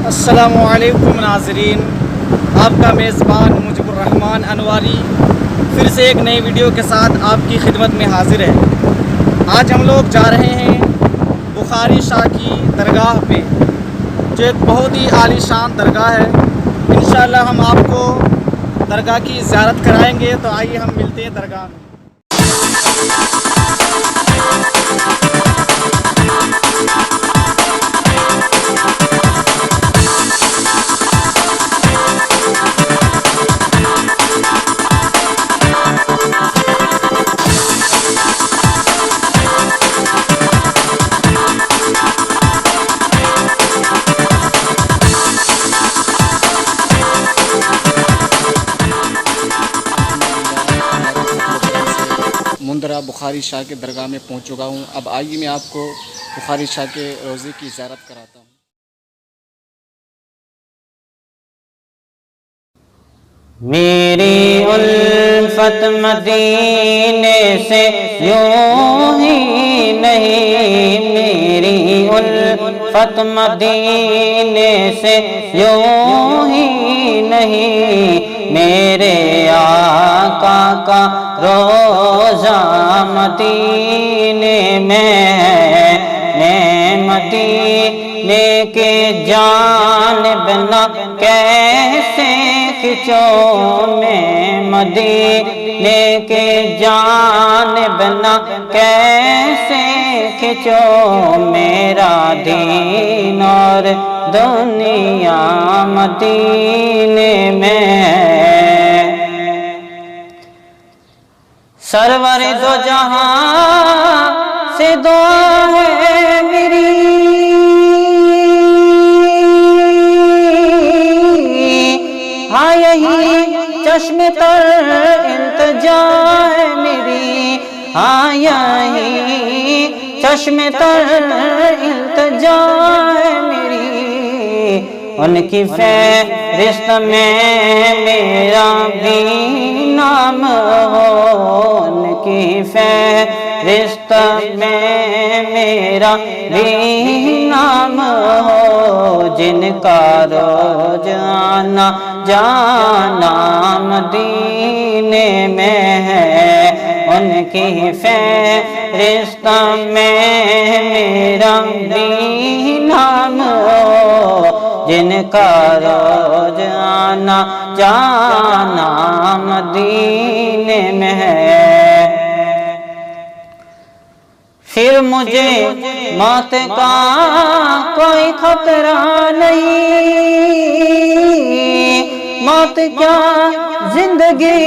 अस्सलामुअलैकुम नाज़रीन, आपका मेज़बान मुजीबुर रहमान अनवारी फिर से एक नई वीडियो के साथ आपकी खिदमत में हाजिर है। आज हम लोग जा रहे हैं बुखारी शाह की दरगाह पे, जो एक बहुत ही आलीशान दरगाह है। इंशाअल्लाह हम आपको दरगाह की ज़ियारत कराएंगे, तो आइए हम मिलते हैं दरगाह में। मुंदरा बुखारी शाह के दरगाह में पहुंच चुका हूं। अब आइए मैं आपको बुखारी शाह के रोज़े की ज़ियारत कराता हूं। मेरी उल्फत मदीने से यूं ही नहीं, मेरी उल्फत मदीने से यूं ही नहीं, मेरे आका का रोज़ा मदीने में है, मदीने के जानिब न कैसे खिंचो, मैं मदीने के जानिब न कैसे खिंचो, मेरा दीन और दुनिया मदीने में है। सरवर दो जहां से दुआ है मेरी, हाँ यही चश्मे तर इल्तिजा है मेरी, हाँ यही चश्मे तर इल्तिजा है मेरी, उनकी फहरिस्त में मेरा भी नाम हो, उनकी फहरिस्त में मेरा भी नाम हो, जिनका रोज आना जाना मदीने में है, उनकी फहरिस्त में मेरा भी नाम हो, जिनका रोज आना जाना मदीने में है। फिर मुझे मौत का कोई खतरा नहीं, मौत क्या जिंदगी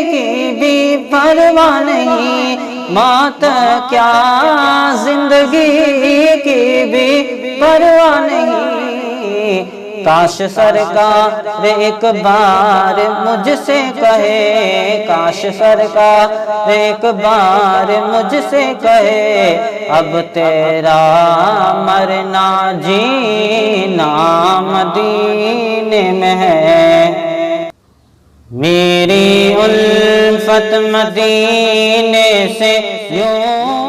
की भी परवाह नहीं, मौत क्या जिंदगी की भी परवाह नहीं। काश सरकार एक बार मुझसे कहे, काश सरकार एक बार मुझसे कहे, अब तेरा मरना जीना मदीने में है। मेरी उल्फत मदीने से यूं